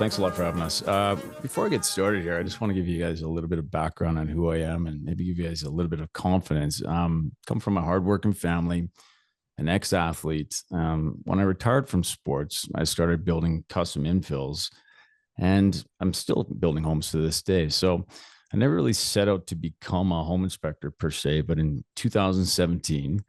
Thanks a lot for having us. Before I get started here, I just want to give you guys a little bit of background on who I am and maybe give you guys a little bit of confidence. Come from a hardworking family, an ex-athlete. When I retired from sports, I started building custom infills, and I'm still building homes to this day. So I never really set out to become a home inspector per se, but in 2017,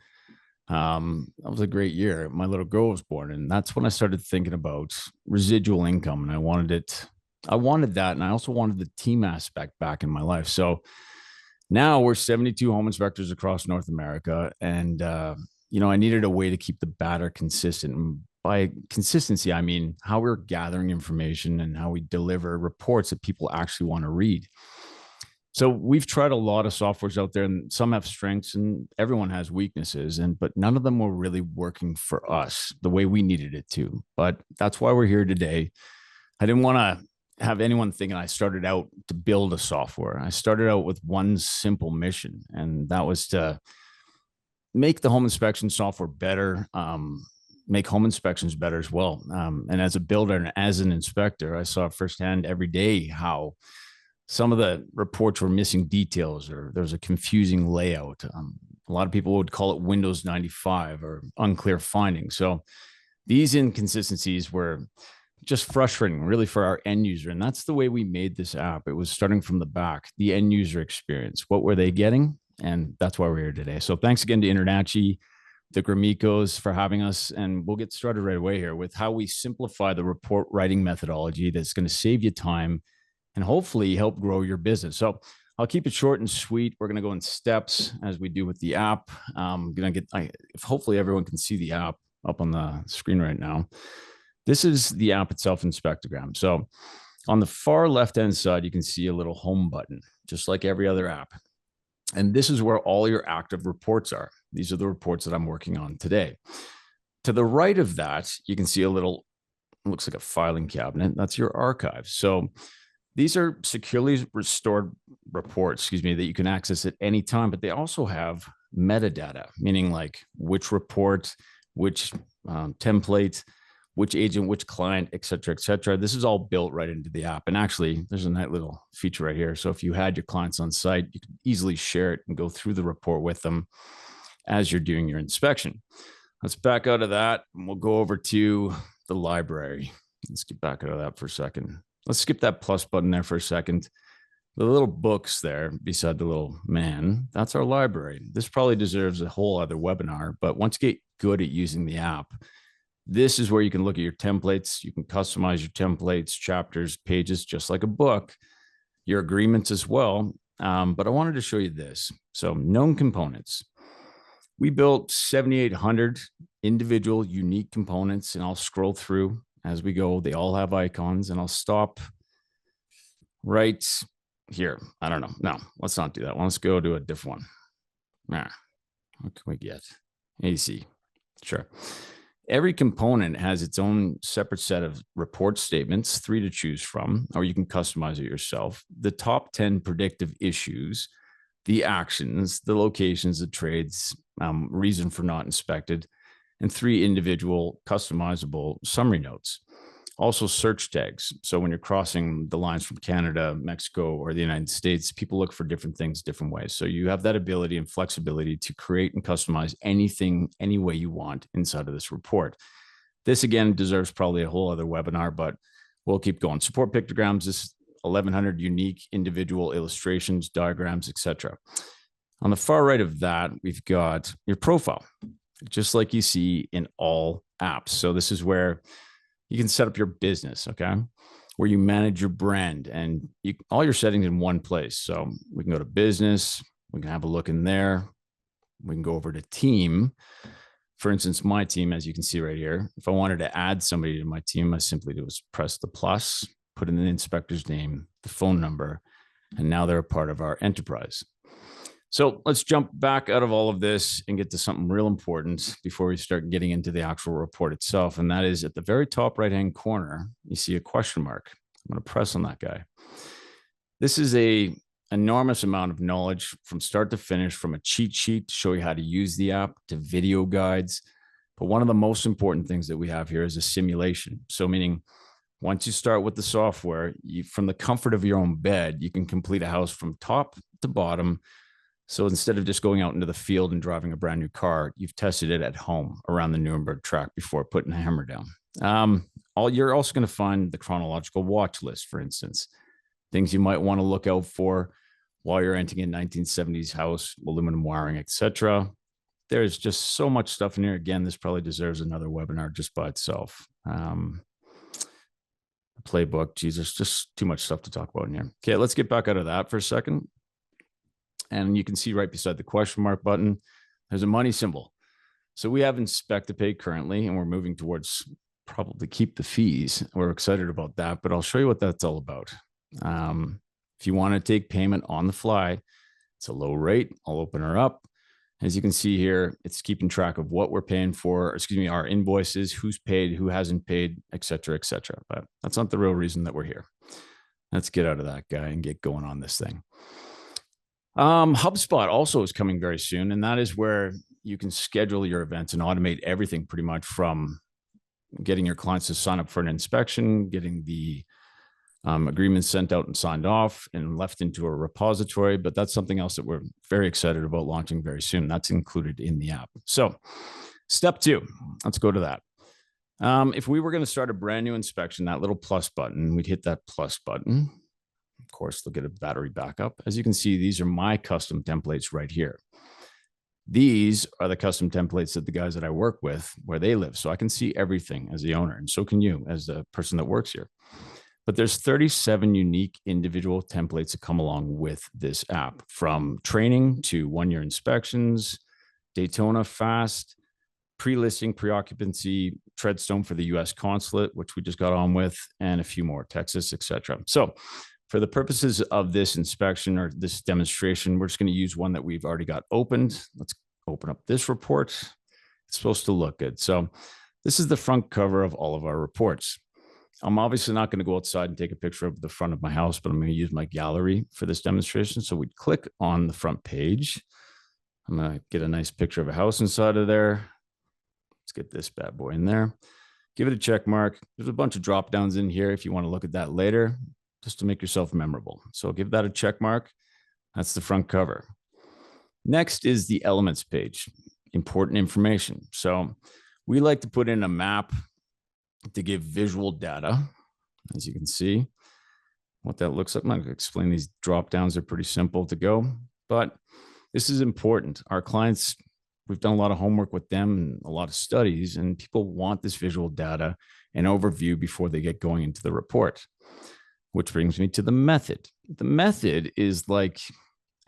that was a great year. My little girl was born, and that's when I started thinking about residual income, and I wanted it. I wanted that, and I also wanted the team aspect back in my life. So now we're 72 home inspectors across North America, and I needed a way to keep the batter consistent. And by consistency, I mean how we're gathering information and how we deliver reports that people actually want to read. So we've tried a lot of softwares out there, and some have strengths and everyone has weaknesses, but none of them were really working for us the way we needed it to. But that's why we're here today. I didn't want to have anyone thinking I started out to build a software. I started out with one simple mission, and that was to make the home inspection software better, make home inspections better as well. And as a builder and as an inspector, I saw firsthand every day how some of the reports were missing details, or there was a confusing layout. A lot of people would call it Windows 95 or unclear findings. So these inconsistencies were just frustrating, really, for our end user. And that's the way we made this app. It was starting from the back, the end user experience. What were they getting? And that's why we're here today. So thanks again to InterNACHI, the Gramicos, for having us. And we'll get started right away here with how we simplify the report writing methodology that's going to save you time and hopefully help grow your business. So I'll keep it short and sweet. We're going to go in steps as we do with the app. Hopefully everyone can see the app up on the screen right now. This is the app itself, Inspectagram. So on the far left-hand side, you can see a little home button, just like every other app. And this is where all your active reports are. These are the reports that I'm working on today. To the right of that, you can see a little, looks like a filing cabinet. That's your archive. So these are securely restored reports, that you can access at any time, but they also have metadata, meaning like which report, which template, which agent, which client, et cetera, et cetera. This is all built right into the app. And actually, there's a nice little feature right here. So if you had your clients on site, you could easily share it and go through the report with them as you're doing your inspection. Let's back out of that, and we'll go over to the library. Let's get back out of that for a second. Let's skip that plus button there for a second. The little books there beside the little man, that's our library. This probably deserves a whole other webinar, but once you get good at using the app, this is where you can look at your templates. You can customize your templates, chapters, pages, just like a book, your agreements as well. But I wanted to show you this. So known components. We built 7,800 individual unique components, and I'll scroll through as we go. They all have icons, and I'll stop right here. I don't know. No, let's not do that one. Let's go to a different one. What can we get? AC. Sure. Every component has its own separate set of report statements, 3 to choose from, or you can customize it yourself. The top 10 predictive issues, the actions, the locations, the trades, reason for not inspected, and 3 individual customizable summary notes. Also search tags. So when you're crossing the lines from Canada, Mexico, or the United States, people look for different things different ways. So you have that ability and flexibility to create and customize anything, any way you want inside of this report. This, again, deserves probably a whole other webinar, but we'll keep going. Support pictograms, this 1,100 unique individual illustrations, diagrams, etc. On the far right of that, we've got your profile, just like you see in all apps. So this is where you can set up your business, okay, where you manage your brand and all your settings in one place. So we can go to business, we can have a look in there. We can go over to team. For instance, my team, as you can see right here, if I wanted to add somebody to my team, I simply do is press the plus, put in the inspector's name, the phone number, and now they're a part of our enterprise. So let's jump back out of all of this and get to something real important before we start getting into the actual report itself. And that is at the very top right-hand corner, you see a question mark. I'm going to press on that guy. This is a enormous amount of knowledge from start to finish, from a cheat sheet to show you how to use the app to video guides. But one of the most important things that we have here is a simulation. So meaning Once you start with the software, from the comfort of your own bed, you can complete a house from top to bottom. So instead of just going out into the field and driving a brand new car, you've tested it at home around the Nuremberg track before putting the hammer down. You're also going to find the chronological watch list, for instance, things you might want to look out for while you're renting a 1970s house, aluminum wiring, etc. There's just so much stuff in here. Again, this probably deserves another webinar just by itself. Playbook, Jesus, just too much stuff to talk about in here. Okay, let's get back out of that for a second. And you can see right beside the question mark button, there's a money symbol. So we have Inspect to Pay currently, and we're moving towards probably keep the fees. We're excited about that, but I'll show you what that's all about. If you want to take payment on the fly, it's a low rate. I'll open her up. As you can see here, it's keeping track of what we're paying for, our invoices, who's paid, who hasn't paid, et cetera, et cetera. But that's not the real reason that we're here. Let's get out of that guy and get going on this thing. HubSpot also is coming very soon, and that is where you can schedule your events and automate everything pretty much from getting your clients to sign up for an inspection, getting the agreements sent out and signed off and left into a repository. But that's something else that we're very excited about launching very soon. That's included in the app. So step 2, let's go to that. If we were going to start a brand new inspection, that little plus button, we'd hit that plus button. Of course, they'll get a battery backup. As you can see, these are my custom templates right here. These are the custom templates that the guys that I work with, where they live. So I can see everything as the owner, and so can you as the person that works here. But there's 37 unique individual templates that come along with this app, from training to one-year inspections, Daytona Fast, pre-listing, pre-occupancy, Treadstone for the US consulate, which we just got on with, and a few more, Texas, etc. So for the purposes of this inspection or this demonstration, we're just going to use one that we've already got opened. Let's open up this report. It's supposed to look good. So this is the front cover of all of our reports. I'm obviously not going to go outside and take a picture of the front of my house, but I'm going to use my gallery for this demonstration. So we'd click on the front page. I'm going to get a nice picture of a house inside of there. Let's get this bad boy in there. Give it a check mark. There's a bunch of drop downs in here if you want to look at that later, just to make yourself memorable. So give that a check mark. That's the front cover. Next is the elements page, important information. So we like to put in a map to give visual data. As you can see, what that looks like. I'm not going to explain these drop downs. They're pretty simple to go, but this is important. Our clients, we've done a lot of homework with them and a lot of studies, and people want this visual data and overview before they get going into the report, which brings me to the method. The method is like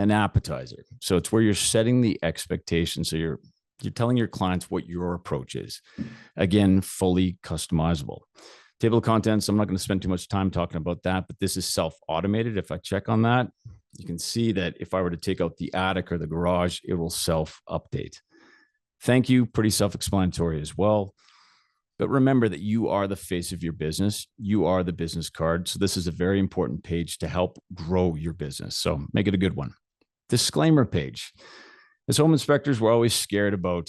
an appetizer. So it's where you're setting the expectation. So you're telling your clients what your approach is. Again, fully customizable. Table of contents, I'm not going to spend too much time talking about that, but this is self-automated. If I check on that, you can see that if I were to take out the attic or the garage, it will self-update. Thank you, pretty self-explanatory as well. But remember that you are the face of your business. You are the business card. So this is a very important page to help grow your business. So make it a good one. Disclaimer page. As home inspectors, we're always scared about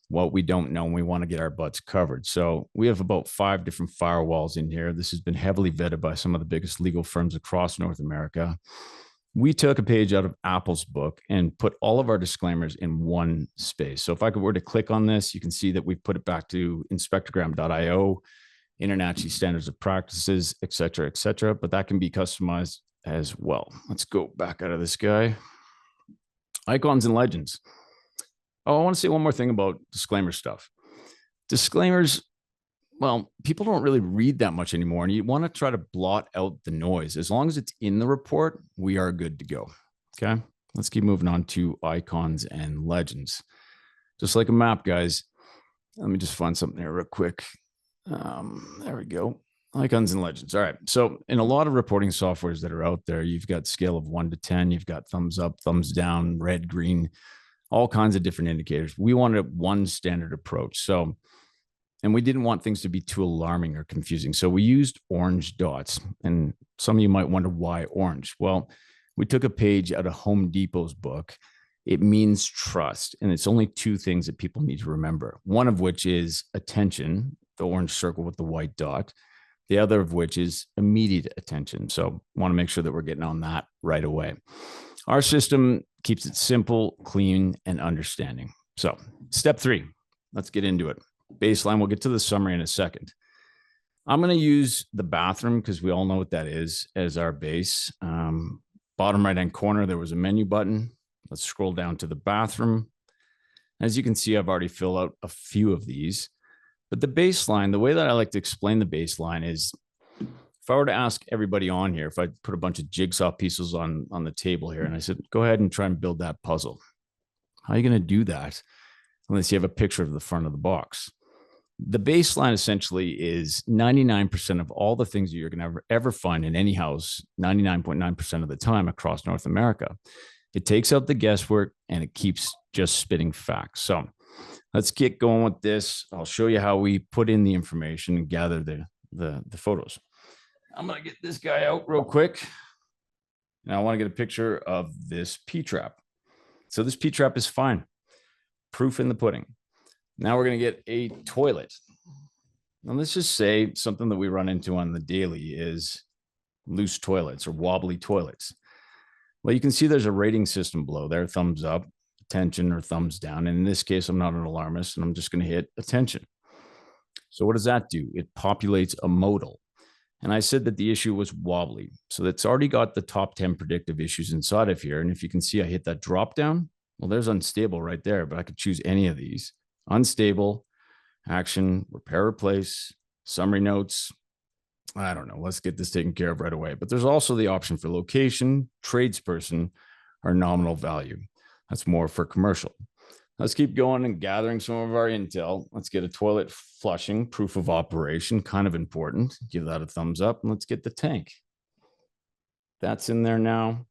what we don't know, and we want to get our butts covered. So we have about 5 different firewalls in here. This has been heavily vetted by some of the biggest legal firms across North America. We took a page out of Apple's book and put all of our disclaimers in one space. So if I were to click on this, you can see that we put it back to Inspectagram.io, InterNACHI standards of practices, et cetera, but that can be customized as well. Let's go back out of this guy. Icons and legends. Oh, I want to say one more thing about disclaimer stuff. Disclaimers, well, people don't really read that much anymore, and you want to try to blot out the noise. As long as it's in the report, we are good to go. Okay, let's keep moving on to icons and legends. Just like a map, guys. Let me just find something here real quick. There we go. Icons and legends. All right. So in a lot of reporting softwares that are out there, you've got scale of 1 to 10. You've got thumbs up, thumbs down, red, green, all kinds of different indicators. We wanted one standard approach. So, and we didn't want things to be too alarming or confusing. So we used orange dots. And some of you might wonder why orange. Well, we took a page out of Home Depot's book. It means trust. And it's only 2 things that people need to remember. One of which is attention, the orange circle with the white dot. The other of which is immediate attention. So want to make sure that we're getting on that right away. Our system keeps it simple, clean, and understanding. So step 3, let's get into it. Baseline, we'll get to the summary in a second. I'm going to use the bathroom because we all know what that is as our base. Bottom right-hand corner, there was a menu button. Let's scroll down to the bathroom. As you can see, I've already filled out a few of these. But the baseline, the way that I like to explain the baseline is, if I were to ask everybody on here, if I put a bunch of jigsaw pieces on the table here, and I said, go ahead and try and build that puzzle. How are you going to do that unless you have a picture of the front of the box? The baseline essentially is 99% of all the things that you're going to ever find in any house, 99.9% of the time across North America. It takes out the guesswork and it keeps just spitting facts. So let's get going with this. I'll show you how we put in the information and gather the photos. I'm going to get this guy out real quick. Now I want to get a picture of this P-trap. So this P-trap is fine. Proof in the pudding. Now we're going to get a toilet. Now let's just say something that we run into on the daily is loose toilets or wobbly toilets. Well, you can see there's a rating system below there, thumbs up, attention, or thumbs down. And in this case, I'm not an alarmist, and I'm just going to hit attention. So what does that do? It populates a modal. And I said that the issue was wobbly. So that's already got the top 10 predictive issues inside of here. And if you can see, I hit that drop down. Well, there's unstable right there, but I could choose any of these. Unstable, action, repair, replace, summary notes. I don't know. Let's get this taken care of right away. But there's also the option for location, tradesperson, or nominal value. That's more for commercial. Let's keep going and gathering some of our intel. Let's get a toilet flushing, proof of operation, kind of important. Give that a thumbs up. And let's get the tank. That's in there now.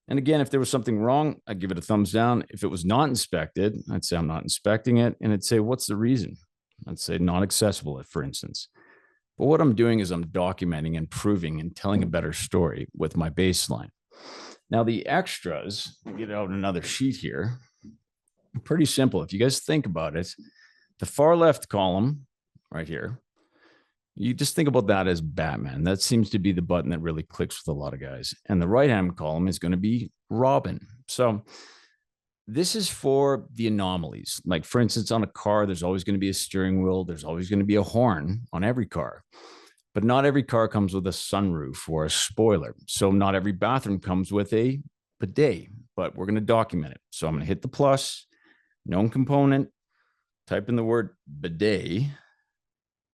And again, if there was something wrong, I'd give it a thumbs down. If it was not inspected, I'd say I'm not inspecting it. And it'd say, what's the reason? I'd say not accessible, for instance. But what I'm doing is I'm documenting and proving and telling a better story with my baseline. Now, the extras, I'll get out another sheet here. Pretty simple. If you guys think about it, the far left column right here, you just think about that as Batman. That seems to be the button that really clicks with a lot of guys. And the right-hand column is going to be Robin. So this is for the anomalies. Like, for instance, on a car, there's always going to be a steering wheel. There's always going to be a horn on every car. But not every car comes with a sunroof or a spoiler. So not every bathroom comes with a bidet, but we're going to document it. So I'm going to hit the plus, known component, type in the word bidet.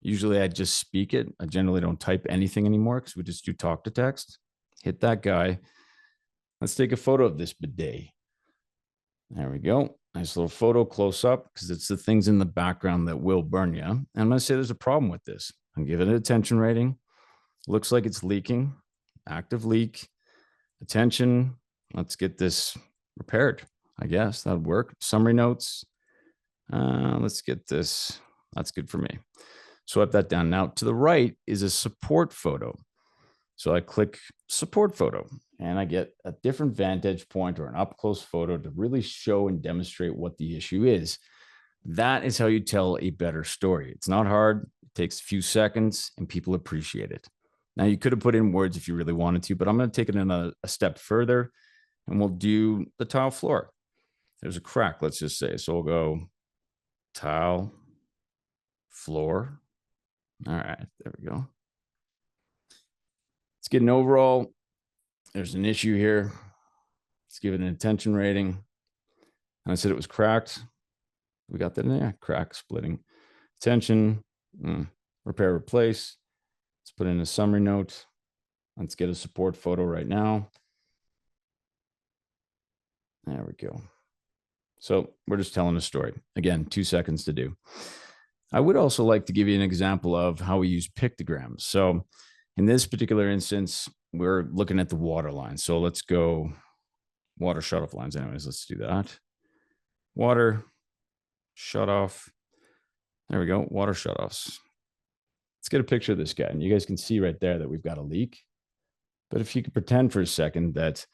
Usually I just speak it. I generally don't type anything anymore because we just do talk to text. Hit that guy. Let's take a photo of this bidet. There we go. Nice little photo close up because it's the things in the background that will burn you. And I'm going to say there's a problem with this. I'm giving it an attention rating. Looks like it's leaking. Active leak. Attention. Let's get this repaired. I guess that would work. Summary notes. Let's get this. That's good for me. Swipe that down. Now to the right is a support photo. So I click support photo and I get a different vantage point or an up close photo to really show and demonstrate what the issue is. That is how you tell a better story. It's not hard. It takes a few seconds and people appreciate it. Now you could have put in words if you really wanted to, but I'm going to take it a step further and we'll do the tile floor. There's a crack, let's just say. So we'll go tile floor. All right, there we go. Let's get an overall. There's an issue here. Let's give it an attention rating. And I said it was cracked. We got that in there. Crack, splitting. Attention, repair, replace. Let's put in a summary note. Let's get a support photo right now. There we go. So we're just telling a story. Again, 2 seconds to do. I would also like to give you an example of how we use pictograms. So in this particular instance, we're looking at the water line. So let's go water shutoff lines. Anyways, let's do that. Water shutoff. There we go. Water shutoffs. Let's get a picture of this guy. And you guys can see right there that we've got a leak. But if you could pretend for a second that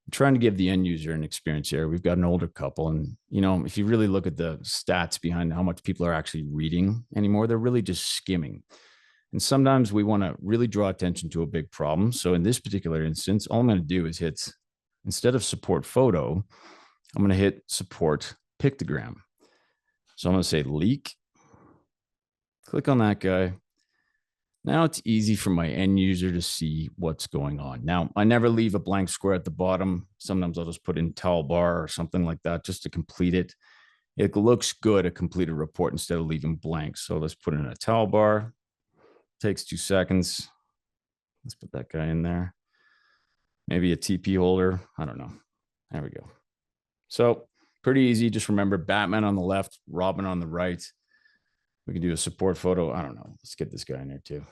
I'm trying to give the end user an experience here. We've got an older couple. And, you know, if you really look at the stats behind how much people are actually reading anymore, they're really just skimming. And sometimes we want to really draw attention to a big problem. So in this particular instance, all I'm going to do is hit, instead of support photo, I'm going to hit support pictogram. So I'm going to say leak, click on that guy. Now it's easy for my end user to see what's going on. Now, I never leave a blank square at the bottom. Sometimes I'll just put in towel bar or something like that just to complete it. It looks good, a completed report, instead of leaving blank. So let's put in a towel bar. Takes 2 seconds. Let's put that guy in there. Maybe a TP holder. I don't know. There we go. So pretty easy. Just remember Batman on the left, Robin on the right. We can do a support photo. I don't know. Let's get this guy in there too.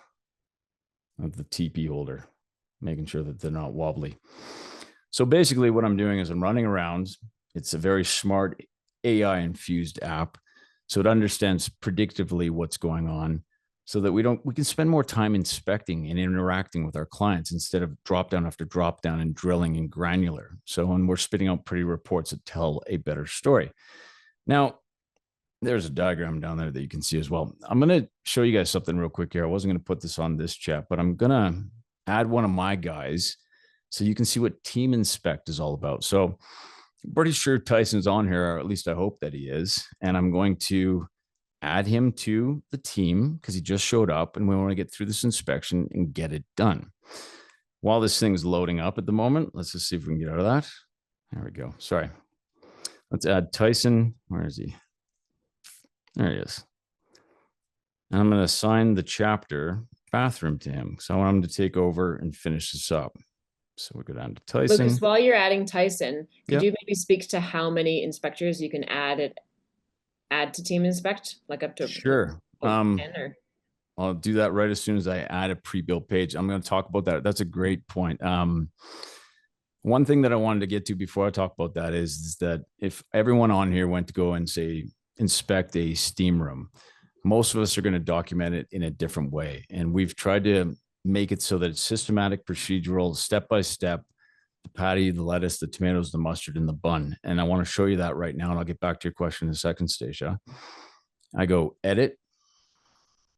Of the TP holder, making sure that they're not wobbly. So basically what I'm doing is I'm running around. It's a very smart AI infused app. So it understands predictively what's going on, so that we can spend more time inspecting and interacting with our clients instead of drop down after drop down and drilling and granular. So when we're spitting out pretty reports that tell a better story. Now, there's a diagram down there that you can see as well. I'm going to show you guys something real quick here. I wasn't going to put this on this chat, but I'm going to add one of my guys so you can see what Team Inspect is all about. So I'm pretty sure Tyson's on here, or at least I hope that he is. And I'm going to add him to the team because he just showed up and we want to get through this inspection and get it done. While this thing's loading up at the moment, let's just see if we can get out of that. There we go. Sorry. Let's add Tyson. Where is he? There he is. And I'm going to assign the chapter bathroom to him. So I want him to take over and finish this up. So we'll go down to Tyson. Lucas, while you're adding Tyson, could you maybe speak to how many inspectors you can add to Team Inspect, like up to sure. 10 or... I'll do that right as soon as I add a pre-built page. I'm going to talk about that. That's a great point. One thing that I wanted to get to before I talk about that is that if everyone on here went to go and say inspect a steam room, most of us are going to document it in a different way. And we've tried to make it so that it's systematic, procedural, step-by-step, the patty, the lettuce, the tomatoes, the mustard, and the bun. And I want to show you that right now. And I'll get back to your question in a second, Stacia. I go edit.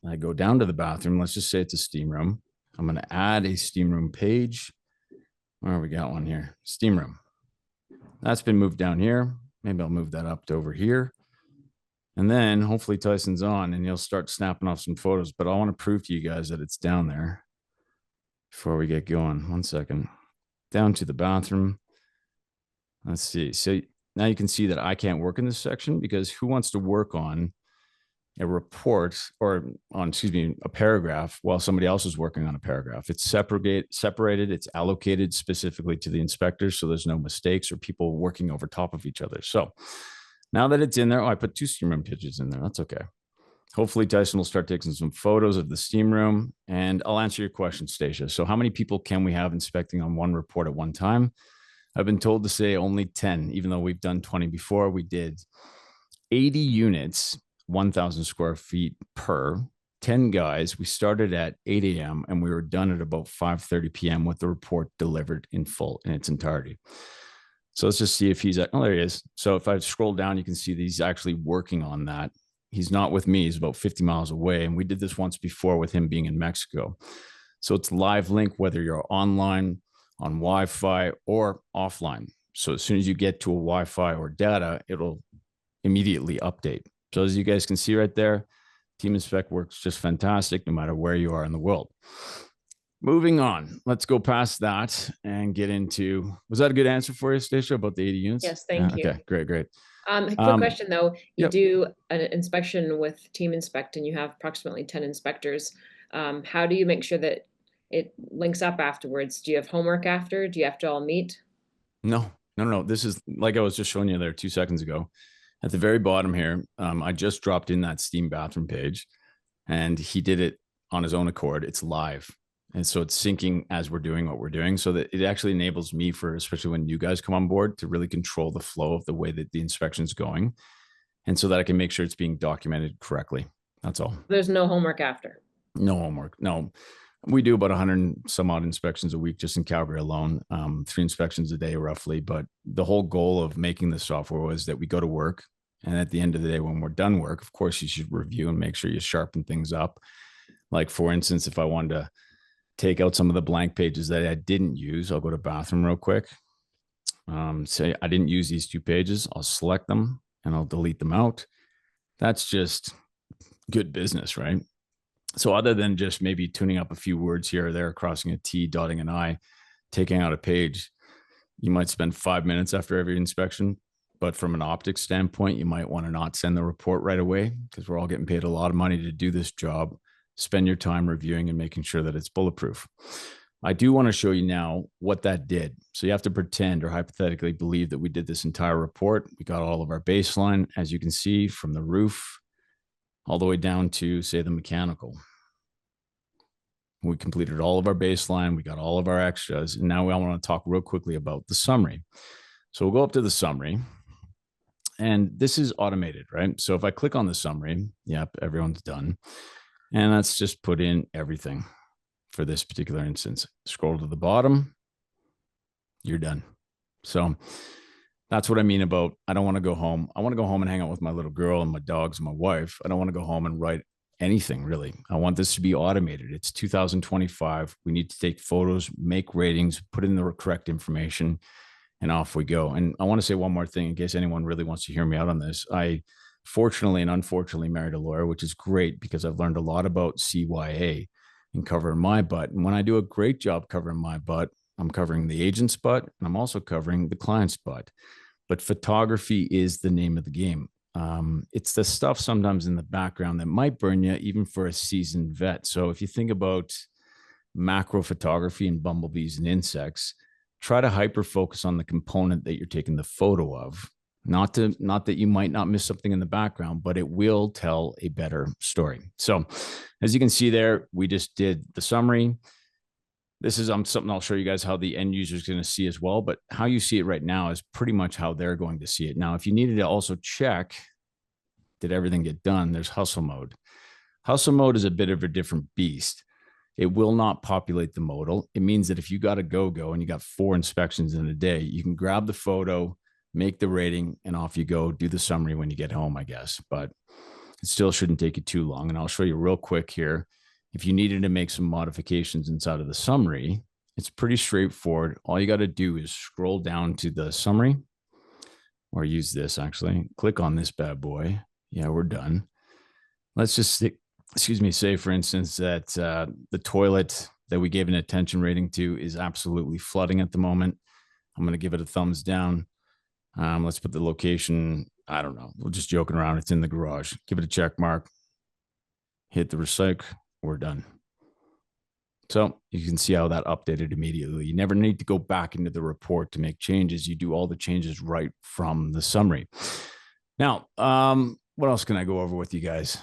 I go down to the bathroom. Let's just say it's a steam room. I'm going to add a steam room page. Where we got one here? Steam room. That's been moved down here. Maybe I'll move that up to over here. And then hopefully Tyson's on and he'll start snapping off some photos. But I want to prove to you guys that it's down there before we get going. 1 second. Down to the bathroom. Let's see. So now you can see that I can't work in this section because who wants to work on a report or on, a paragraph while somebody else is working on a paragraph? It's separated, it's allocated specifically to the inspectors, so there's no mistakes or people working over top of each other. So now that it's in there, I put 2 steam room pictures in there. That's okay. Hopefully Tyson will start taking some photos of the steam room, and I'll answer your question, Stacia. So how many people can we have inspecting on one report at one time? I've been told to say only 10, even though we've done 20 before. We did 80 units, 1,000 square feet per, 10 guys. We started at 8 a.m. and we were done at about 5:30 p.m. with the report delivered in full in its entirety. So let's just see if he's at, oh, there he is. So if I scroll down, you can see that he's actually working on that. He's not with me. He's about 50 miles away. And we did this once before with him being in Mexico. So it's live link, whether you're online, on Wi-Fi, or offline. So as soon as you get to a Wi-Fi or data, it'll immediately update. So as you guys can see right there, Team Inspect works just fantastic no matter where you are in the world. Moving on, let's go past that and get into, was that a good answer for you, Stacia, about the 80 units? Yes, thank you. Okay, great. Quick question though, you do an inspection with Team Inspect and you have approximately 10 inspectors. How do you make sure that it links up afterwards? Do you have homework after? Do you have to all meet? No. This is like I was just showing you there 2 seconds ago. At the very bottom here, I just dropped in that steam bathroom page and he did it on his own accord. It's live. And so it's syncing as we're doing what we're doing, so that it actually enables me, for especially when new guys come on board, to really control the flow of the way that the inspection is going. And so that I can make sure it's being documented correctly. That's all. There's no homework after. No homework. No, we do about 100 some odd inspections a week just in Calgary alone, 3 inspections a day roughly. But the whole goal of making the software was that we go to work. And at the end of the day, when we're done work, of course, you should review and make sure you sharpen things up. Like for instance, if I wanted to take out some of the blank pages that I didn't use, I'll go to bathroom real quick. Say I didn't use these 2 pages. I'll select them and I'll delete them out. That's just good business, right? So other than just maybe tuning up a few words here or there, crossing a T, dotting an I, taking out a page, you might spend 5 minutes after every inspection. But from an optics standpoint, you might want to not send the report right away because we're all getting paid a lot of money to do this job. Spend your time reviewing and making sure that it's bulletproof. I do want to show you now what that did. So you have to pretend or hypothetically believe that we did this entire report. We got all of our baseline, as you can see, from the roof all the way down to, say, the mechanical. We completed all of our baseline. We got all of our extras. And now I want to talk real quickly about the summary. So we'll go up to the summary. And this is automated, right? So if I click on the summary, yep, everyone's done. And let's just put in everything for this particular instance. Scroll to the bottom, you're done. So that's what I mean about I don't want to go home. I want to go home and hang out with my little girl and my dogs and my wife. I don't want to go home and write anything really. I want this to be automated. It's 2025. We need to take photos, make ratings, put in the correct information, and off we go. And I want to say one more thing in case anyone really wants to hear me out on this. I fortunately and unfortunately married a lawyer, which is great because I've learned a lot about CYA and covering my butt. And when I do a great job covering my butt, I'm covering the agent's butt and I'm also covering the client's butt. But photography is the name of the game. It's the stuff sometimes in the background that might burn you, even for a seasoned vet. So if you think about macro photography and bumblebees and insects, try to hyper focus on the component that you're taking the photo of. Not that you might not miss something in the background, but it will tell a better story. So as you can see there, we just did the summary. This is something I'll show you guys how the end user is going to see as well, but how you see it right now is pretty much how they're going to see it. Now, if you needed to also check, did everything get done? There's hustle mode. Hustle mode is a bit of a different beast. It will not populate the modal. It means that if you got a go and you got 4 inspections in a day, you can grab the photo, make the rating, and off you go. Do the summary when you get home, I guess. But it still shouldn't take you too long. And I'll show you real quick here. If you needed to make some modifications inside of the summary, it's pretty straightforward. All you got to do is scroll down to the summary, or use this actually. Click on this bad boy. Yeah, we're done. Let's just say, for instance, that the toilet that we gave an attention rating to is absolutely flooding at the moment. I'm going to give it a thumbs down. Let's put the location. I don't know. We're just joking around. It's in the garage. Give it a check mark. Hit the recycle. We're done. So you can see how that updated immediately. You never need to go back into the report to make changes. You do all the changes right from the summary. Now, what else can I go over with you guys?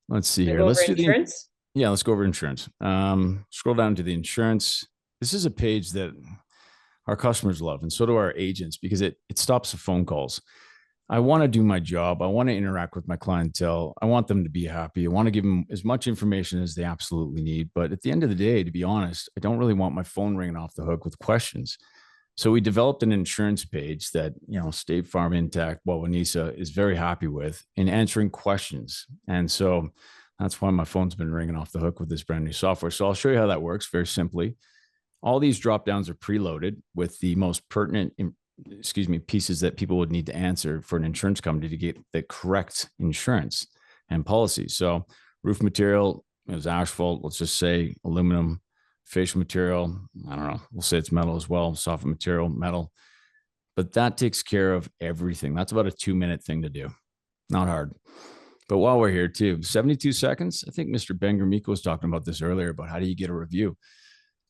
Let's see here. Let's do insurance. Let's go over insurance. Scroll down to the insurance. This is a page that our customers love, and so do our agents, because it stops the phone calls. I want to do my job. I want to interact with my clientele. I want them to be happy. I want to give them as much information as they absolutely need. But at the end of the day, to be honest, I don't really want my phone ringing off the hook with questions. So we developed an insurance page that, State Farm, Intact, Wawanisa is very happy with in answering questions. And so that's why my phone's been ringing off the hook with this brand new software. So I'll show you how that works very simply. All these drop downs are preloaded with the most pertinent pieces that people would need to answer for an insurance company to get the correct insurance and policy. So roof material is asphalt. Let's just say aluminum. Facial material, I don't know. We'll say it's metal as well. Soft material, metal. But that takes care of everything. That's about a 2-minute thing to do. Not hard. But while we're here too, 72 seconds. I think Mr. Ben Gromiko was talking about this earlier about how do you get a review?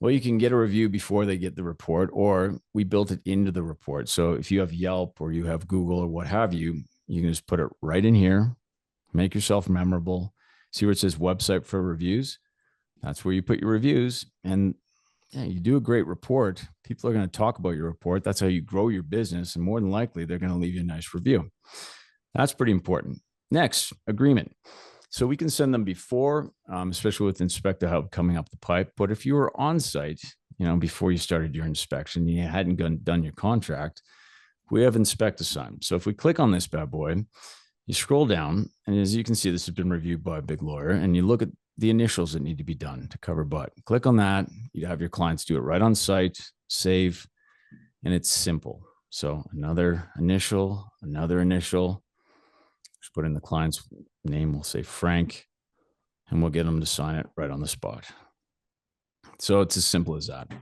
Well, you can get a review before they get the report, or we built it into the report. So if you have Yelp or you have Google or what have you, you can just put it right in here, make yourself memorable. See where it says website for reviews? That's where you put your reviews. And you do a great report. People are going to talk about your report. That's how you grow your business. And more than likely, they're going to leave you a nice review. That's pretty important. Next, agreement. So we can send them before, especially with Inspector Hub coming up the pipe. But if you were on site, before you started your inspection, you hadn't done your contract, we have Inspectagram. So if we click on this bad boy, You scroll down, and as you can see, this has been reviewed by a big lawyer, and you look at the initials that need to be done to cover butt. Click on that. You have your clients do it right on site, save, and it's simple. So another initial. Just put in the client's name. We'll say Frank, and we'll get them to sign it right on the spot. So it's as simple as that. I'm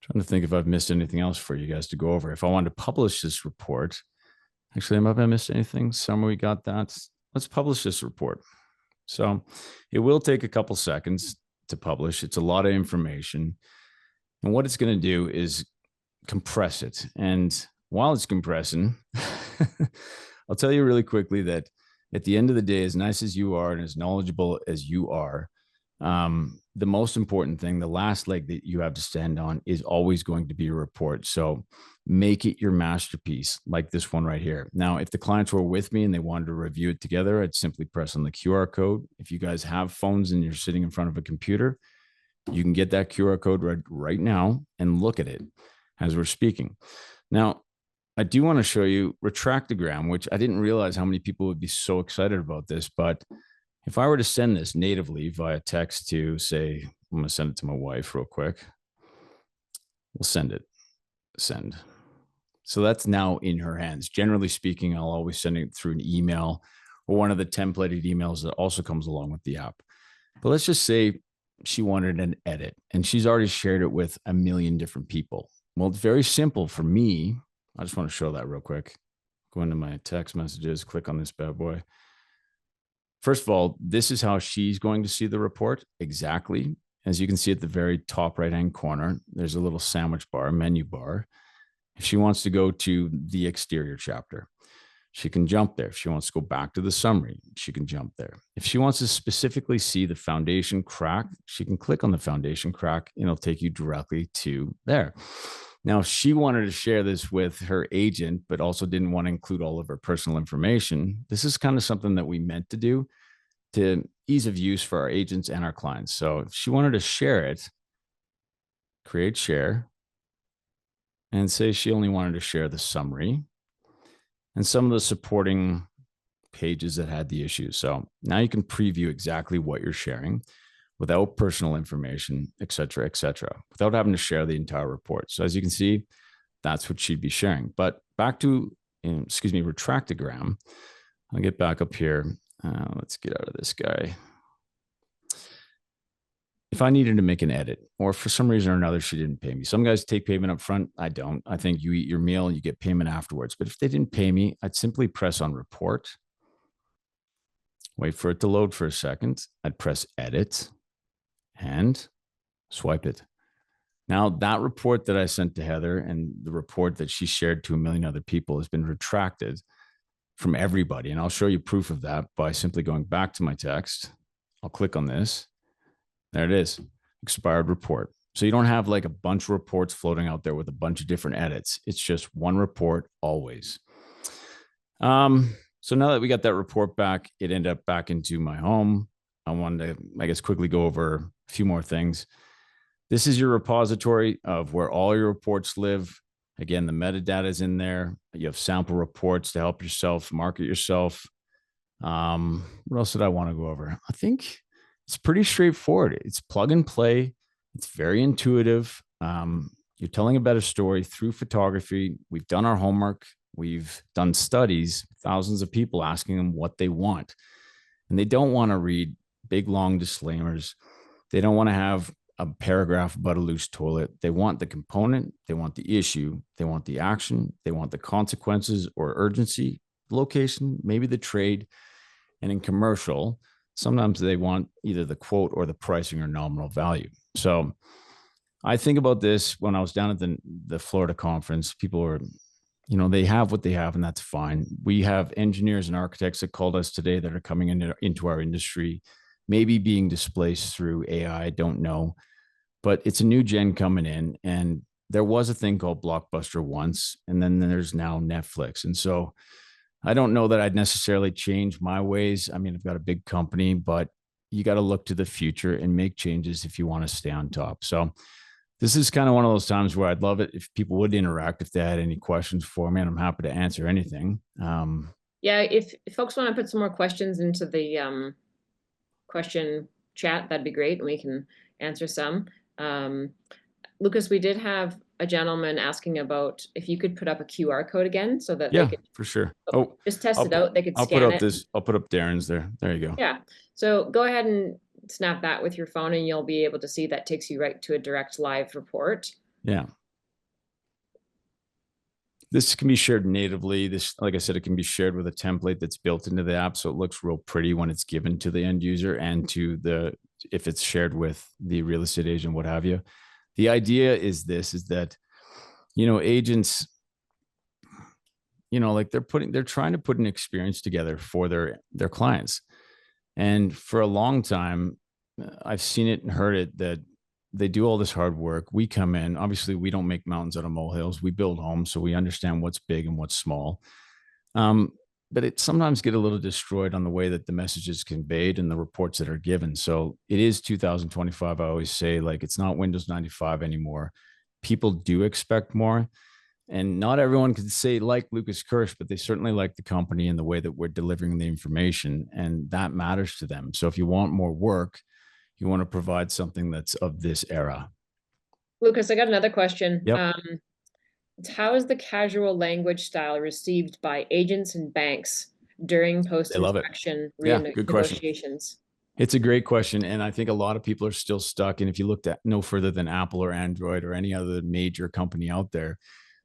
trying to think if I've missed anything else for you guys to go over. If I wanted to publish this report, actually, have I missed anything? Somewhere we got that. Let's publish this report. So it will take a couple seconds to publish. It's a lot of information. And what it's going to do is compress it. And while it's compressing, I'll tell you really quickly that at the end of the day, as nice as you are and as knowledgeable as you are, the most important thing, the last leg that you have to stand on, is always going to be a report. So make it your masterpiece, like this one right here. Now, if the clients were with me and they wanted to review it together, I'd simply press on the QR code. If you guys have phones and you're sitting in front of a computer, you can get that QR code right now and look at it as we're speaking. Now, I do want to show you Retractagram, which I didn't realize how many people would be so excited about this, but if I were to send this natively via text to, say, I'm going to send it to my wife real quick. We'll send it. Send. So that's now in her hands. Generally speaking, I'll always send it through an email or one of the templated emails that also comes along with the app. But let's just say she wanted an edit and she's already shared it with a million different people. Well, it's very simple for me. I just want to show that real quick. Go into my text messages, click on this bad boy. First of all, this is how she's going to see the report exactly. As you can see at the very top right-hand corner, there's a little sandwich bar, menu bar. If she wants to go to the exterior chapter, she can jump there. If she wants to go back to the summary, she can jump there. If she wants to specifically see the foundation crack, she can click on the foundation crack and it'll take you directly to there. Now, if she wanted to share this with her agent, but also didn't want to include all of her personal information, this is kind of something that we meant to do to ease of use for our agents and our clients. So if she wanted to share it, create share, and say she only wanted to share the summary and some of the supporting pages that had the issues. So now you can preview exactly what you're sharing without personal information, et cetera, without having to share the entire report. So as you can see, that's what she'd be sharing. But back to, Retractagram. I'll get back up here. Let's get out of this guy. If I needed to make an edit, or for some reason or another, she didn't pay me. Some guys take payment up front. I don't. I think you eat your meal and you get payment afterwards. But if they didn't pay me, I'd simply press on report, wait for it to load for a second. I'd press edit and swipe it. Now, that report that I sent to Heather and the report that she shared to a million other people has been retracted from everybody. And I'll show you proof of that by simply going back to my text. I'll click on this. There it is, expired report. So you don't have like a bunch of reports floating out there with a bunch of different edits. It's just one report always. So now that we got that report back, it ended up back into my home. I wanted to, quickly go over a few more things. This is your repository of where all your reports live. Again, the metadata is in there. You have sample reports to help yourself market yourself. What else did I want to go over? I think it's pretty straightforward. It's plug and play. It's very intuitive. You're telling a better story through photography. We've done our homework. We've done studies, thousands of people asking them what they want. And they don't want to read big, long disclaimers. They don't want to have a paragraph about a loose toilet. They want the component. They want the issue. They want the action. They want the consequences or urgency, location, maybe the trade. And in commercial, sometimes they want either the quote or the pricing or nominal value. So I think about this when I was down at the Florida conference. People are, they have what they have, and that's fine. We have engineers and architects that called us today that are coming into our industry, maybe being displaced through AI. I don't know, but it's a new gen coming in, and there was a thing called Blockbuster once, and then there's now Netflix. And so I don't know that I'd necessarily change my ways. I mean, I've got a big company, but you got to look to the future and make changes if you want to stay on top. So this is kind of one of those times where I'd love it if people would interact, if they had any questions for me, and I'm happy to answer anything. Yeah, if folks want to put some more questions into the question chat, that'd be great, and we can answer some. Um, Lucas, we did have a gentleman asking about if you could put up a QR code again so that they Yeah, could for sure. Oh, just test it out. They could I'll put scan up it. I'll put up Darren's there. There you go. Yeah. So go ahead and snap that with your phone and you'll be able to see that takes you right to a direct live report. Yeah. This can be shared natively. This, like I said, it can be shared with a template that's built into the app. So it looks real pretty when it's given to the end user and to if it's shared with the real estate agent, what have you. The idea is is that, agents, like they're trying to put an experience together for their clients. And for a long time, I've seen it and heard it that they do all this hard work. We come in, obviously, we don't make mountains out of molehills. We build homes, so we understand what's big and what's small. Um, but it sometimes get a little destroyed on the way that the message is conveyed and the reports that are given. So it is 2025. I always say, like, it's not Windows 95 anymore. People do expect more. And not everyone can say like Lucas Kirsch, but they certainly like the company and the way that we're delivering the information. And that matters to them. So if you want more work, you want to provide something that's of this era. Lucas, I got another question. Yep. How is the casual language style received by agents and banks during They love it. post-inspection Yeah, good question. negotiations? It's a great question. And I think a lot of people are still stuck. And if you looked at no further than Apple or Android or any other major company out there,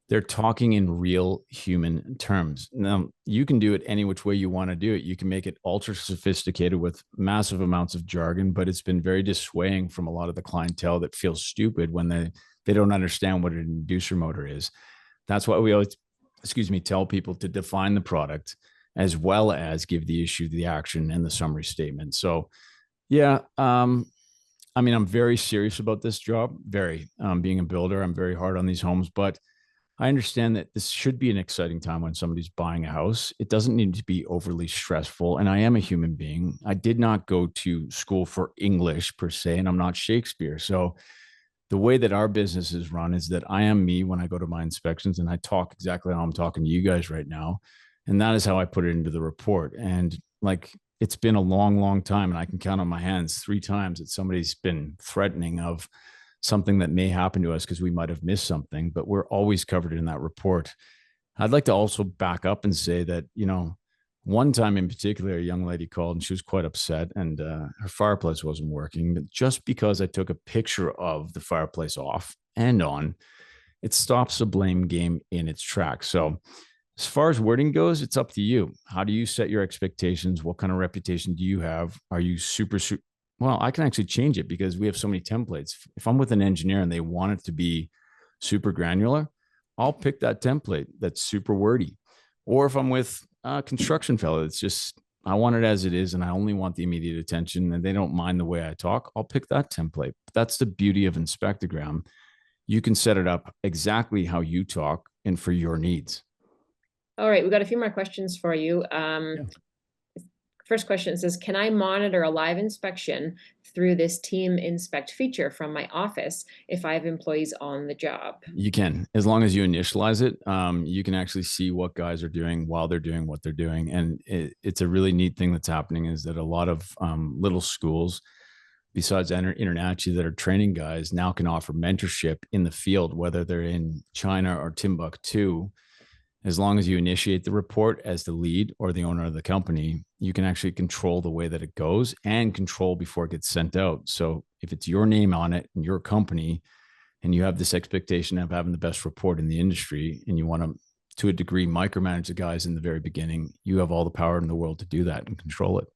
they're talking in real human terms. Now, you can do it any which way you want to do it. You can make it ultra sophisticated with massive amounts of jargon, but it's been very dissuading from a lot of the clientele that feels stupid when they don't understand what an inducer motor is. That's why we always, tell people to define the product as well as give the issue, the action, and the summary statement. So, yeah, I mean, I'm very serious about this job. Very, being a builder, I'm very hard on these homes, but I understand that this should be an exciting time when somebody's buying a house. It doesn't need to be overly stressful. And I am a human being. I did not go to school for English per se, and I'm not Shakespeare. So the way that our business is run is that I am me when I go to my inspections and I talk exactly how I'm talking to you guys right now. And that is how I put it into the report. And like, it's been a long, long time. And I can count on my hands 3 times that somebody's been threatening of something that may happen to us because we might have missed something, but we're always covered in that report. I'd like to also back up and say that, one time in particular, a young lady called and she was quite upset and her fireplace wasn't working. But just because I took a picture of the fireplace off and on, it stops the blame game in its tracks. So as far as wording goes, it's up to you. How do you set your expectations? What kind of reputation do you have? Are you super, well, I can actually change it because we have so many templates. If I'm with an engineer and they want it to be super granular, I'll pick that template that's super wordy. Or if I'm with a construction fellow, it's just, I want it as it is and I only want the immediate attention and they don't mind the way I talk, I'll pick that template. But that's the beauty of Inspectagram. You can set it up exactly how you talk and for your needs. All right, we've got a few more questions for you. First question says, can I monitor a live inspection through this team inspect feature from my office if I have employees on the job? You can, as long as you initialize it, you can actually see what guys are doing while they're doing what they're doing. And it's a really neat thing that's happening is that a lot of little schools, besides InterNACHI, that are training guys now can offer mentorship in the field, whether they're in China or Timbuktu. As long as you initiate the report as the lead or the owner of the company, you can actually control the way that it goes and control before it gets sent out. So if it's your name on it and your company, and you have this expectation of having the best report in the industry, and you want to a degree, micromanage the guys in the very beginning, you have all the power in the world to do that and control it.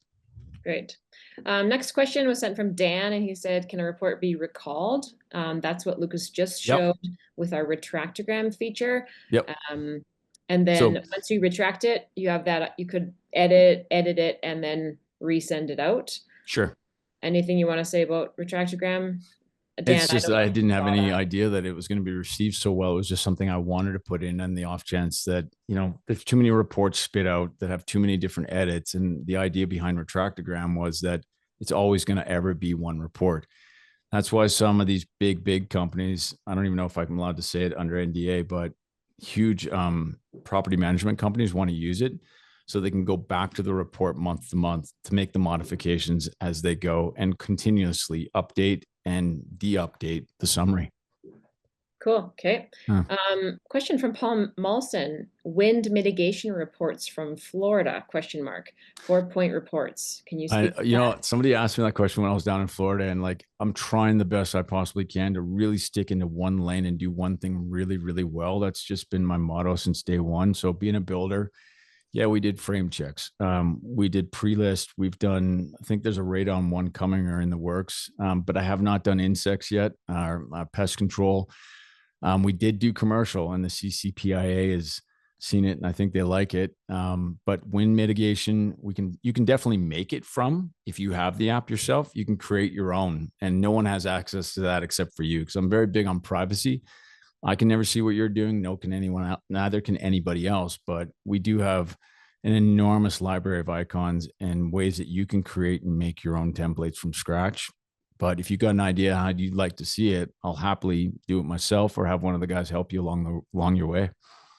Great. Next question was sent from Dan, and he said, can a report be recalled? That's what Lucas just showed with our retractogram feature. Yep. And then once you retract it, you have that, you could edit it, and then resend it out. Sure. Anything you want to say about retractogram? Dan, it's just that I didn't have any idea that it was going to be received so well. It was just something I wanted to put in on the off chance that, there's too many reports spit out that have too many different edits. And the idea behind retractogram was that it's always going to ever be one report. That's why some of these big companies, I don't even know if I'm allowed to say it under NDA, but huge property management companies want to use it. so they can go back to the report month to month to make the modifications as they go and continuously update and de-update the summary. Cool. Okay. Question from Paul Molson. Wind mitigation reports from Florida, question mark. 4-point reports. Can you speak to that? Somebody asked me that question when I was down in Florida, and like, I'm trying the best I possibly can to really stick into one lane and do one thing really, really well. That's just been my motto since day one. So being a builder, yeah, we did frame checks. We did pre-list. We've done, I think there's a radon one coming or in the works, but I have not done insects yet, pest control. We did do commercial, and the CCPIA has seen it, and I think they like it. But wind mitigation, you can definitely make it from, if you have the app yourself, you can create your own, and no one has access to that except for you. Because I'm very big on privacy. I can never see what you're doing. No, can anyone else, neither can anybody else. But we do have an enormous library of icons and ways that you can create and make your own templates from scratch. But if you got an idea how you'd like to see it, I'll happily do it myself or have one of the guys help you along your way.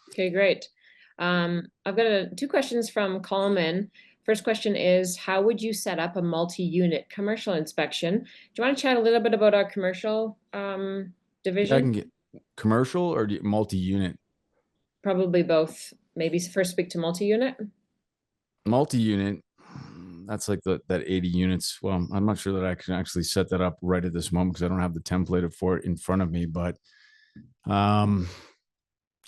Okay, great. I've got 2 questions from Coleman. First question is, how would you set up a multi-unit commercial inspection? Do you want to chat a little bit about our commercial division? I can get commercial or multi-unit? Probably both. Maybe first speak to multi-unit. Multi-unit, that's like that 80 units. Well, I'm not sure that I can actually set that up right at this moment because I don't have the template for it in front of me, but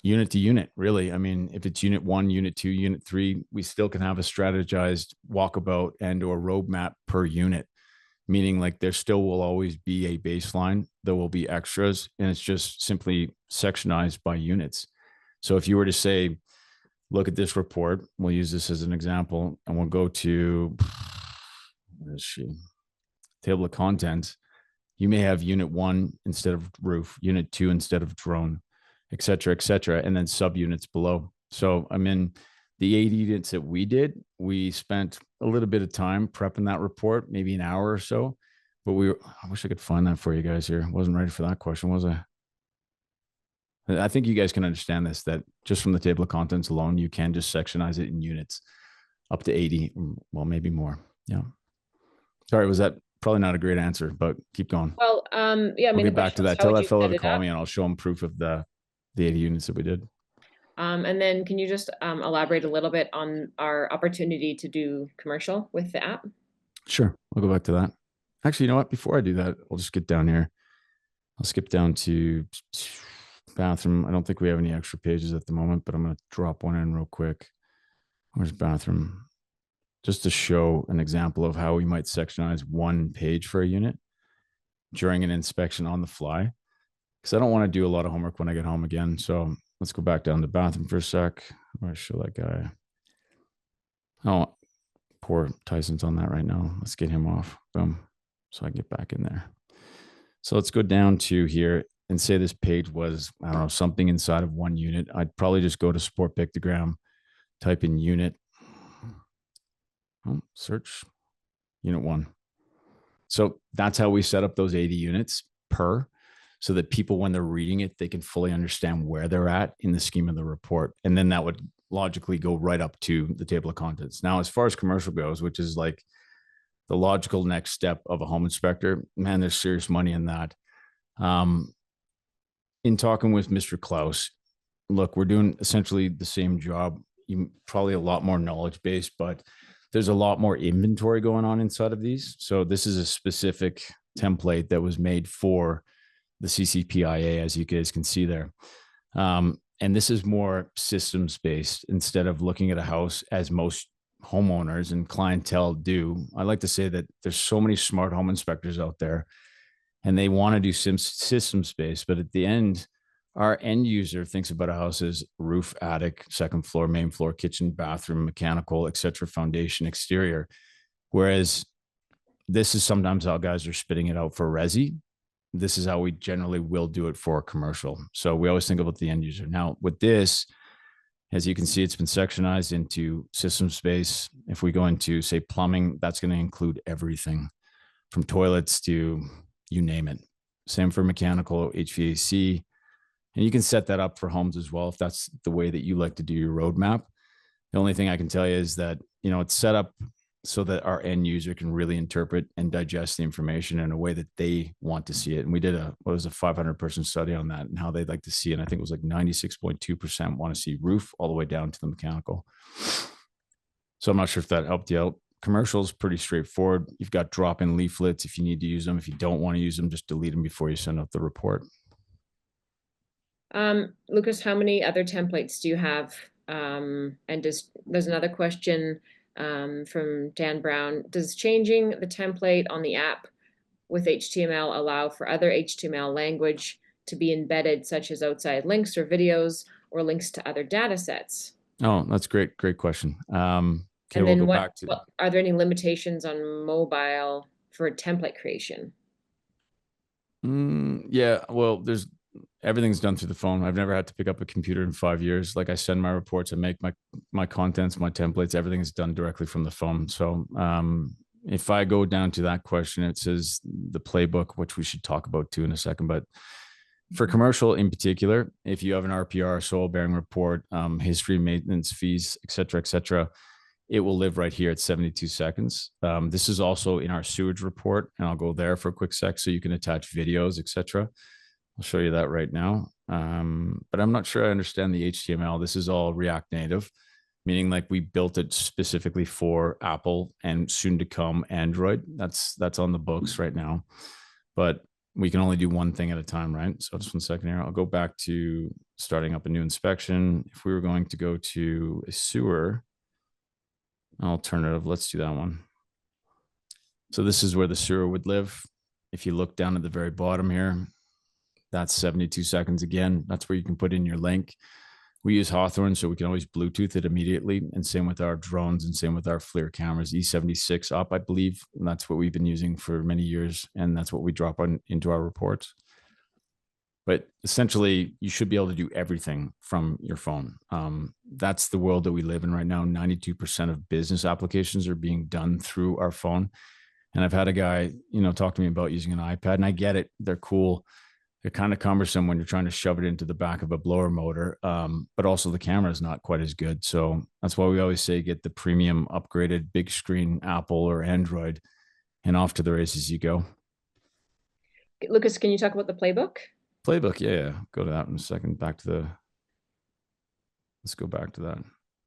unit to unit, really. I mean, if it's unit 1, unit 2, unit 3, we still can have a strategized walkabout and or roadmap per unit, meaning like there still will always be a baseline. There will be extras, and it's just simply sectionized by units. So if you were to say, look at this report, we'll use this as an example, and we'll go to, where is she? Table of contents. You may have unit 1 instead of roof, unit 2 instead of drone, et cetera, and then subunits below. So I'm in the 80 units that we did. We spent a little bit of time prepping that report, maybe an hour or so. But I wish I could find that for you guys here. Wasn't ready for that question, was I? I think you guys can understand this, that just from the table of contents alone, you can just sectionize it in units up to 80, well, maybe more. Yeah. Sorry, was that probably not a great answer, but keep going. Well, yeah, I mean, we'll get back to that. Tell that fellow to call me and I'll show him proof of the 80 units that we did. And then can you just elaborate a little bit on our opportunity to do commercial with the app? Sure. I'll go back to that. Actually, you know what? Before I do that, I'll just get down here. I'll skip down to bathroom. I don't think we have any extra pages at the moment, but I'm going to drop one in real quick. Where's bathroom? Just to show an example of how we might sectionize one page for a unit during an inspection on the fly. Because I don't want to do a lot of homework when I get home again. So let's go back down to bathroom for a sec. I'm going to show that guy. Oh, poor Tyson's on that right now. Let's get him off. Boom. So I can get back in there. So let's go down to here and say this page was, I don't know, something inside of one unit. I'd probably just go to support pictogram, type in unit, search unit 1. So that's how we set up those 80 units per, so that people, when they're reading it, they can fully understand where they're at in the scheme of the report. And then that would logically go right up to the table of contents. Now, as far as commercial goes, which is like the logical next step of a home inspector, man, there's serious money in that. In talking with Mr. Klaus, look, we're doing essentially the same job. You probably a lot more knowledge based, but there's a lot more inventory going on inside of these. So this is a specific template that was made for the CCPIA, as you guys can see there. And this is more systems based instead of looking at a house as most homeowners and clientele do. I like to say that there's so many smart home inspectors out there, and they want to do system space, but at the end, our end user thinks about a house as roof, attic, second floor, main floor, kitchen, bathroom, mechanical, etc., foundation, exterior. Whereas this is sometimes how guys are spitting it out for resi. This is how we generally will do it for commercial. So we always think about the end user. Now with this, as you can see, it's been sectionized into system space. If we go into, say, plumbing, that's going to include everything from toilets to you name it. Same for mechanical, HVAC. And you can set that up for homes as well if that's the way that you like to do your roadmap. The only thing I can tell you is that, it's set up so that our end user can really interpret and digest the information in a way that they want to see it. And we did a 500-person study on that and how they'd like to see it. And I think it was like 96.2% want to see roof all the way down to the mechanical. So I'm not sure if that helped you out. Commercial is pretty straightforward. You've got drop-in leaflets if you need to use them. If you don't want to use them, just delete them before you send out the report. Lucas, how many other templates do you have? And there's another question from Dan Brown. Does changing the template on the app with HTML allow for other HTML language to be embedded, such as outside links or videos or links to other data sets? Oh, that's great. Great question. Okay, and we'll then go back to. Are there any limitations on mobile for template creation? Yeah, well, everything's done through the phone. I've never had to pick up a computer in 5 years. Like I send my reports, I make my contents, my templates, everything is done directly from the phone. So if I go down to that question, it says the playbook, which we should talk about too in a second. But for commercial in particular, if you have an RPR, soil bearing report, history, maintenance fees, et cetera, it will live right here at 72 seconds. This is also in our sewage report, and I'll go there for a quick sec so you can attach videos, et cetera. I'll show you that right now. But I'm not sure I understand the HTML. This is all React Native, meaning like we built it specifically for Apple and soon to come Android. That's on the books right now. But we can only do one thing at a time, right? So just 1 second here. I'll go back to starting up a new inspection. If we were going to go to a sewer alternative, let's do that one. So this is where the sewer would live. If you look down at the very bottom here, that's 72 seconds again. That's where you can put in your link. We use Hawthorne, so we can always Bluetooth it immediately. And same with our drones and same with our FLIR cameras, E76 up, I believe. And that's what we've been using for many years. And that's what we drop into our reports. But essentially, you should be able to do everything from your phone. That's the world that we live in right now. 92% of business applications are being done through our phone. And I've had a guy, talk to me about using an iPad, and I get it. They're cool. They're kind of cumbersome when you're trying to shove it into the back of a blower motor. But also the camera is not quite as good. So that's why we always say get the premium upgraded big screen Apple or Android, and off to the races you go. Lucas, can you talk about the playbook? Playbook, yeah. Go to that in a second. Let's go back to that.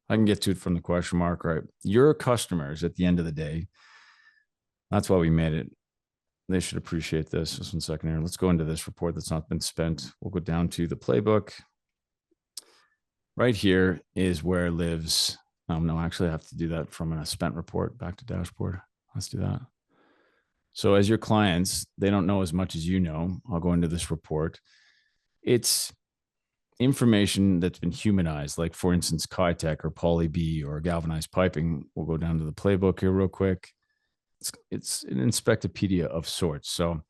I can get to it from the question mark, right? Your customers at the end of the day, that's why we made it. They should appreciate this. Just 1 second here. Let's go into this report that's not been spent. We'll go down to the playbook. Right here is where lives. No, actually I have to do that from a spent report back to dashboard. Let's do that. So as your clients, they don't know as much as you know. I'll go into this report. It's information that's been humanized, like for instance, Kitech or Poly B or galvanized piping. We'll go down to the playbook here real quick. It's an Inspectapedia of sorts. So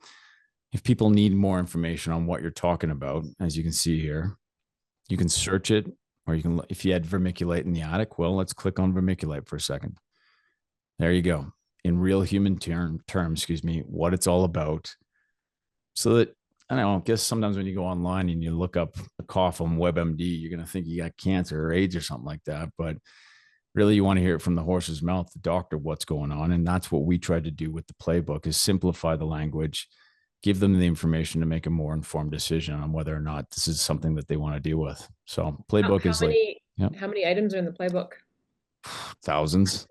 if people need more information on what you're talking about, as you can see here, you can search it, or you can, if you had vermiculite in the attic, well, let's click on vermiculite for a second. There you go. In real human terms, what it's all about. So that, I don't know, I guess sometimes when you go online and you look up a cough on WebMD, you're going to think you got cancer or AIDS or something like that. But really, you want to hear it from the horse's mouth, the doctor, what's going on. And that's what we tried to do with the playbook, is simplify the language, give them the information to make a more informed decision on whether or not this is something that they want to deal with. So playbook how many items are in the playbook? Thousands.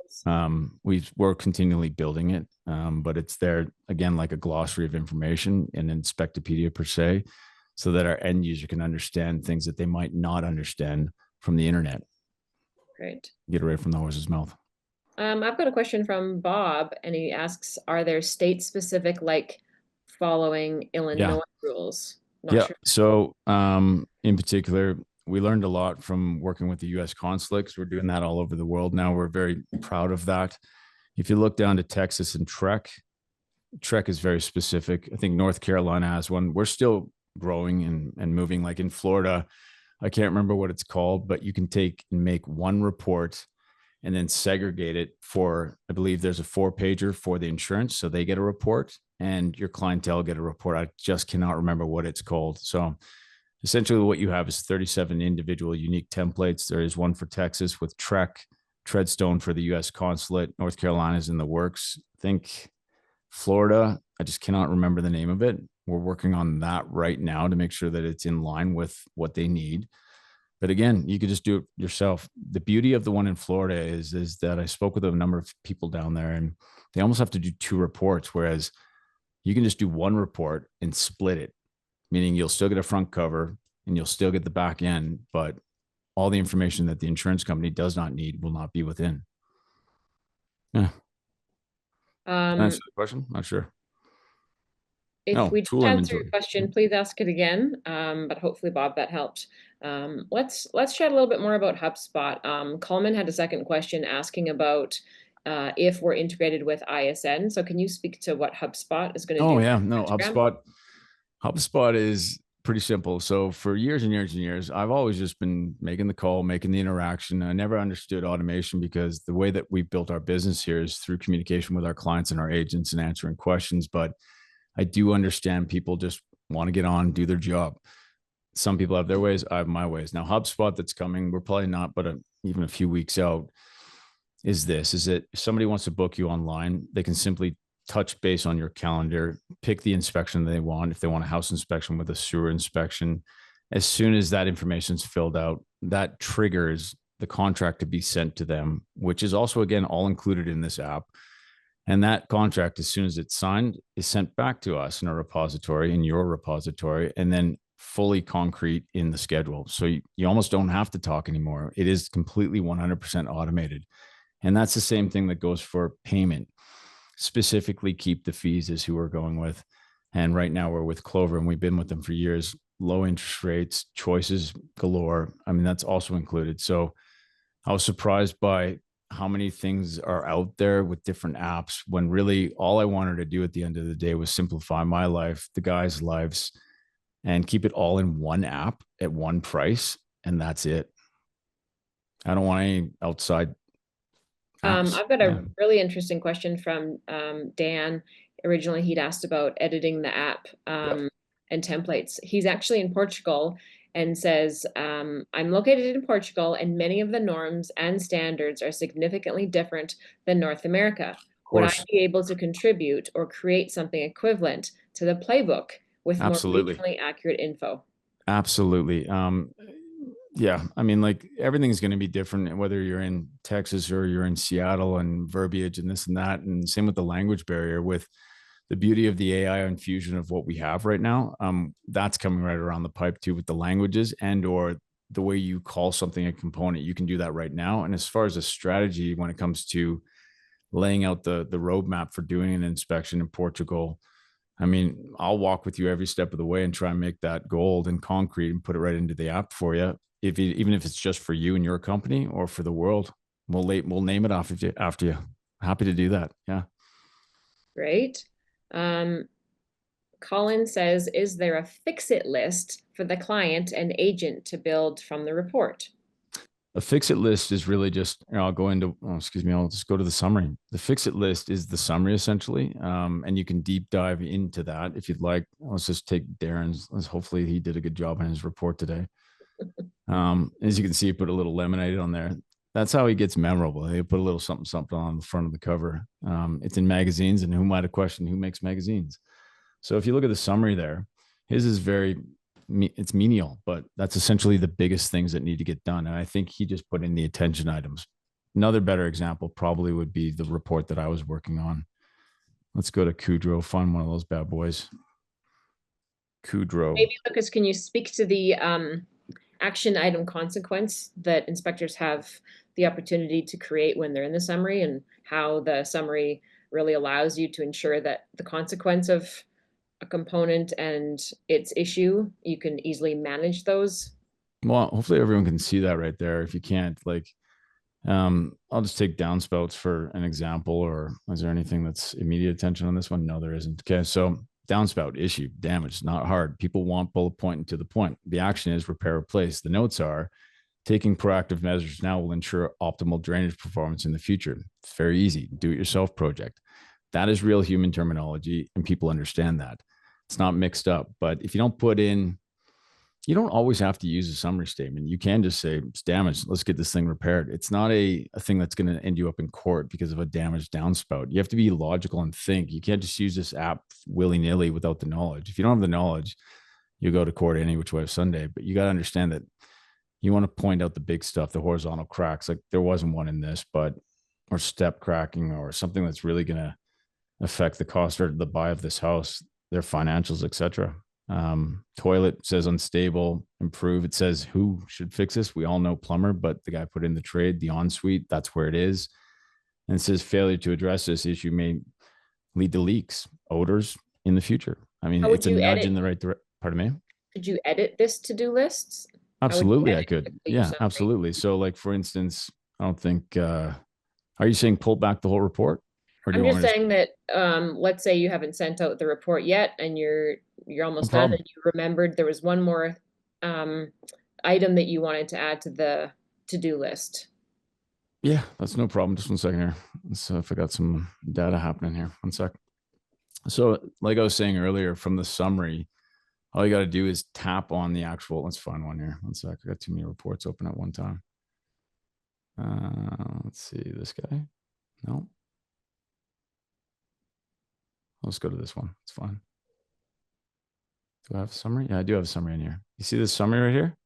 We're continually building it, but it's there again, like a glossary of information, an Inspectapedia per se, so that our end user can understand things that they might not understand from the internet. Great. Get it right from the horse's mouth. I've got a question from Bob, and he asks, are there state specific, like following Illinois rules? Sure. So in particular, we learned a lot from working with the US consulates. We're doing that all over the world now. We're very proud of that. If you look down to Texas and Trek is very specific. I think North Carolina has one. We're still growing and moving. Like in Florida, I can't remember what it's called, but you can take and make one report and then segregate it for, I believe there's a 4-pager for the insurance. So they get a report and your clientele get a report. I just cannot remember what it's called. So essentially what you have is 37 individual unique templates. There is one for Texas with Trek. Treadstone for the U.S. consulate. North Carolina's in the works. I think Florida, I just cannot remember the name of it. We're working on that right now to make sure that it's in line with what they need. But again, you could just do it yourself. The beauty of the one in Florida is that I spoke with a number of people down there, and they almost have to do 2 reports, whereas you can just do 1 report and split it, meaning you'll still get a front cover and you'll still get the back end, but all the information that the insurance company does not need will not be within. Yeah. Answer the question? Not sure. If we tool didn't answer your inventory. question, please ask it again. But hopefully, Bob, that helped. Let's chat a little bit more about HubSpot. Coleman had a second question asking about if we're integrated with ISN. So can you speak to what HubSpot is going to do? Oh yeah, no, HubSpot is pretty simple. So for years and years and years, I've always just been making the call, making the interaction. I never understood automation because the way that we built our business here is through communication with our clients and our agents and answering questions. But I do understand people just want to get on, do their job. Some people have their ways, I have my ways. Now, HubSpot that's coming, we're probably not, but even a few weeks out, is that if somebody wants to book you online, they can simply touch base on your calendar, pick the inspection they want. If they want a house inspection with a sewer inspection, as soon as that information is filled out, that triggers the contract to be sent to them, which is also, again, all included in this app. And that contract, as soon as it's signed, is sent back to us in a repository, in your repository, and then fully concrete in the schedule. So you almost don't have to talk anymore. It is completely 100% automated. And that's the same thing that goes for payment. Specifically, keep the fees is who we're going with. And right now we're with Clover, and we've been with them for years. Low interest rates, choices galore. I mean, that's also included. So I was surprised by how many things are out there with different apps, when really all I wanted to do at the end of the day was simplify my life, the guys' lives, and keep it all in one app at one price. And that's it. I don't want any outside apps. I've got a really interesting question from Dan. Originally, he'd asked about editing the app and templates. He's actually in Portugal and says, I'm located in Portugal, and many of the norms and standards are significantly different than North America. Would I be able to contribute or create something equivalent to the playbook with more regionally accurate info? Absolutely. Yeah, I mean, like, everything's going to be different, whether you're in Texas or you're in Seattle, and verbiage and this and that. And same with the language barrier. With the beauty of the AI infusion of what we have right now, that's coming right around the pipe too, with the languages and or the way you call something a component. You can do that right now. And as far as a strategy, when it comes to laying out the roadmap for doing an inspection in Portugal, I mean, I'll walk with you every step of the way and try and make that gold and concrete and put it right into the app for you. Even if it's just for you and your company or for the world, we'll name it off after you. Happy to do that. Yeah. Great. Colin says, is there a fix-it list for the client and agent to build from the report? A fix-it list is really just, I'll just go to the summary. The fix-it list is the summary, essentially. And you can deep dive into that if you'd like. Let's just take Darren's. Hopefully he did a good job on his report today. As you can see, he put a little lemonade on there. That's how he gets memorable. They put a little something on the front of the cover. It's in magazines, and who might have questioned who makes magazines? So if you look at the summary there, his is it's menial, but that's essentially the biggest things that need to get done. And I think he just put in the attention items. Another better example probably would be the report that I was working on. Let's go to Kudrow, find one of those bad boys. Kudrow. Maybe, Lucas, can you speak to the action item consequence that inspectors have the opportunity to create when they're in the summary, and how the summary really allows you to ensure that the consequence of a component and its issue, you can easily manage those? Well, hopefully everyone can see that right there. If you can't, I'll just take downspouts for an example. Or is there anything that's immediate attention on this one? No, there isn't. Okay, so downspout, issue, damage, not hard. People want bullet point and to the point. The action is repair, replace. The notes are, taking proactive measures now will ensure optimal drainage performance in the future. It's very easy. Do it yourself project. That is real human terminology, and people understand that. It's not mixed up. But if you don't put in You don't always have to use a summary statement. You can just say it's damaged. Let's get this thing repaired. It's not a thing that's going to end you up in court because of a damaged downspout. You have to be logical and think. You can't just use this app willy nilly without the knowledge. If you don't have the knowledge, you go to court any which way of Sunday. But you got to understand that you want to point out the big stuff, the horizontal cracks. Like there wasn't one in this, but or step cracking or something that's really going to affect the cost or the buy of this house, their financials, etc. Toilet says unstable, improve. It says who should fix this. We all know plumber, but the guy put in the trade, the ensuite, that's where it is. And it says failure to address this issue may lead to leaks, odors in the future. I mean, How would it's a you nudge edit? in the right direction. Pardon me? Could you edit this to-do lists? How would you Absolutely, I edit could. your Yeah, summary? absolutely. So, like for instance, I don't think. Are you saying pull back the whole report, or do I'm you want just me to? saying that, let's say you haven't sent out the report yet and you're No almost done problem. and you remembered there was one more um item that you wanted to add to the to-do list. Yeah, that's no problem. Just 1 second here. So if I got some data happening here, 1 sec. So, like I was saying earlier, from the summary, all you got to do is tap on the actual. Let's find one here. 1 sec. I got too many reports open at one time. Let's see this guy. No. Let's go to this one. It's fine. Do I have a summary? Yeah, I do have a summary in here. You see this summary right here?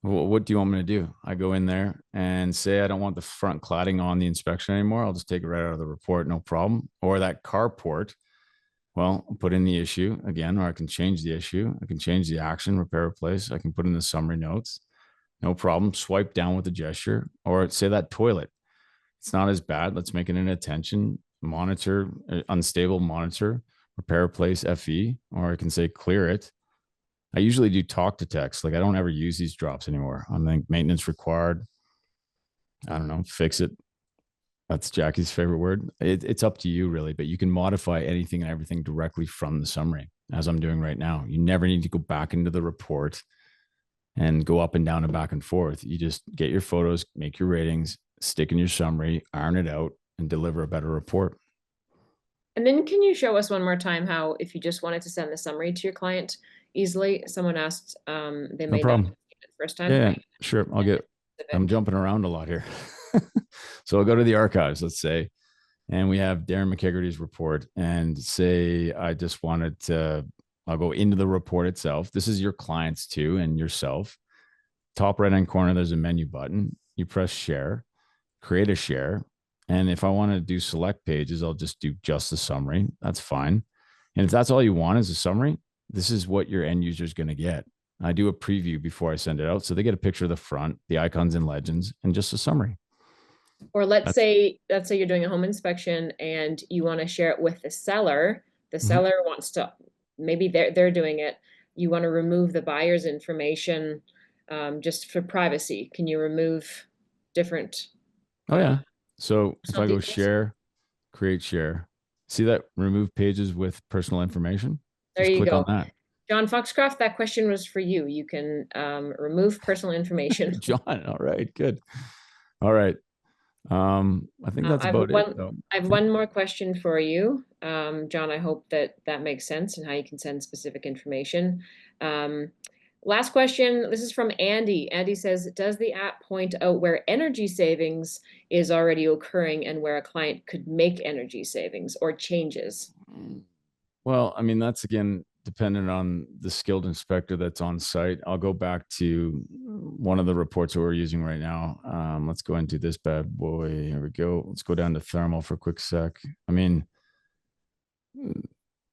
What do you want me to do? I go in there and say I don't want the front cladding on the inspection anymore. I'll just take it right out of the report, no problem. Or that carport. Well, I'll put in the issue again, or I can change the issue. I can change the action, repair, replace. I can put in the summary notes, no problem. Swipe down with a gesture, or say that toilet. It's not as bad. Let's make it an attention monitor, unstable monitor, repair, replace, FE, or I can say clear it. I usually do talk to text. Like I don't ever use these drops anymore. I'm like maintenance required. I don't know, fix it. That's Jackie's favorite word. It's up to you, really, but you can modify anything and everything directly from the summary, as I'm doing right now. You never need to go back into the report and go up and down and back and forth. You just get your photos, make your ratings, stick in your summary, iron it out, and deliver a better report. And then can you show us one more time how, if you just wanted to send the summary to your client easily, someone asked, they No may not have problem. seen it the first time. Yeah, sure. I'm jumping around a lot here. So I'll go to the archives, let's say, and we have Darren McKegarty's report and say, I just wanted to, I'll go into the report itself. This is your clients too and yourself. Top right hand corner, there's a menu button. You press share, create a share. And if I want to do select pages, I'll just do just the summary. That's fine. And if that's all you want is a summary, this is what your end user is going to get. I do a preview before I send it out. So they get a picture of the front, the icons and legends, and just a summary. Or let's say you're doing a home inspection and you want to share it with the seller. The seller wants to, maybe they're doing it. You want to remove the buyer's information, just for privacy. Can you remove different Oh, yeah. So if personal I go details? share, create share, see that remove pages with personal information? There Just you click on go. that. John Foxcroft, that question was for you. You can remove personal information. John, all right, good. All right. I think that's about it though. I have Yeah. one more question for you, John. I hope that that makes sense and how you can send specific information. Um, Last question. This is from Andy. Andy says, does the app point out where energy savings is already occurring and where a client could make energy savings or changes? Well, I mean, that's again dependent on the skilled inspector that's on site. I'll go back to one of the reports that we're using right now. Let's go into this bad boy. Here we go. Let's go down to thermal for a quick sec. I mean,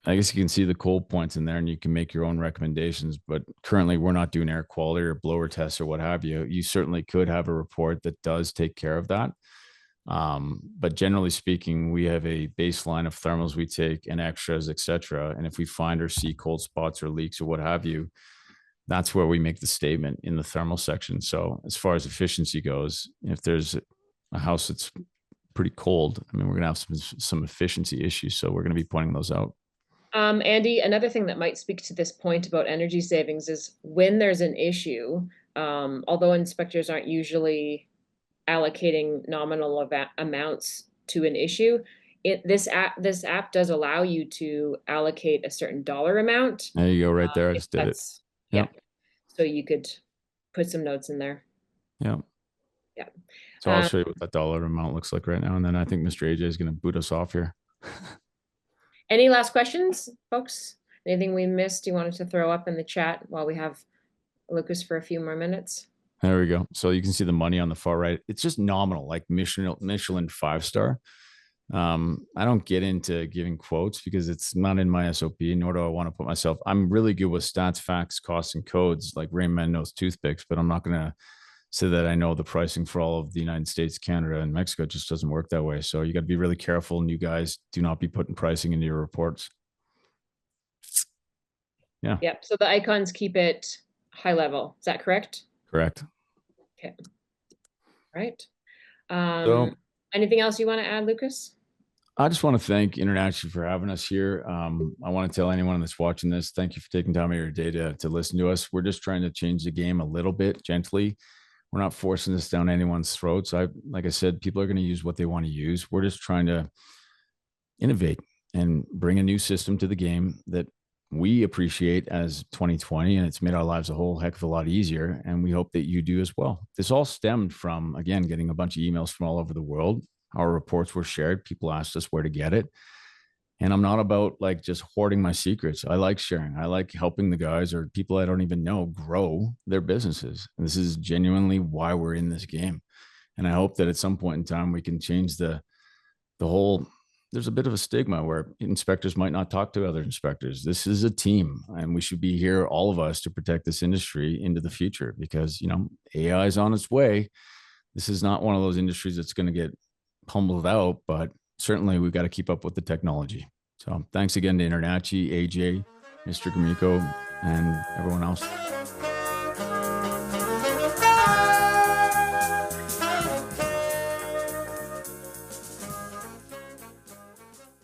I guess you can see the cold points in there and you can make your own recommendations, but currently we're not doing air quality or blower tests or what have you. You certainly could have a report that does take care of that. But generally speaking, we have a baseline of thermals we take and extras, etc. And if we find or see cold spots or leaks or what have you, that's where we make the statement in the thermal section. So as far as efficiency goes, if there's a house that's pretty cold, I mean, we're going to have some efficiency issues. So we're going to be pointing those out. Andy, another thing that might speak to this point about energy savings is when there's an issue, although inspectors aren't usually allocating nominal amounts to an issue, this app does allow you to allocate a certain dollar amount. There you go, right there. I If just did it. that's, yeah. Yep. So you could put some notes in there. Yeah. Yeah. So I'll show you what that dollar amount looks like right now. And then I think Mr. AJ is going to boot us off here. Any last questions, folks? Anything we missed you wanted to throw up in the chat while we have Lucas for a few more minutes? There we go. So you can see the money on the far right. It's just nominal, like Michelin 5-star. I don't get into giving quotes because it's not in my SOP, nor do I want to put myself. I'm really good with stats, facts, costs, and codes, like Rain Man knows toothpicks, but I'm not going to say that I know the pricing for all of the United States, Canada, and Mexico. It just doesn't work that way. So you got to be really careful, and you guys do not be putting pricing into your reports. Yeah. Yep. So the icons keep it high level. Is that correct? Correct. Okay. Right. So Anything else you want to add, Lucas? I just want to thank InterNACHI for having us here. I want to tell anyone that's watching this, thank you for taking time of your day to listen to us. We're just trying to change the game a little bit gently. We're not forcing this down anyone's throats. Like I said, people are going to use what they want to use. We're just trying to innovate and bring a new system to the game that we appreciate as 2020, and it's made our lives a whole heck of a lot easier. And we hope that you do as well. This all stemmed from, again, getting a bunch of emails from all over the world. Our reports were shared. People asked us where to get it. And I'm not about like just hoarding my secrets. I like sharing. I like helping the guys or people I don't even know grow their businesses. And this is genuinely why we're in this game. And I hope that at some point in time we can change the whole. There's a bit of a stigma where inspectors might not talk to other inspectors. This is a team, and we should be here, all of us, to protect this industry into the future because, AI is on its way. This is not one of those industries that's going to get pummeled out, but certainly we've got to keep up with the technology. So thanks again to InterNACHI, AJ, Mr. Gromyko, and everyone else.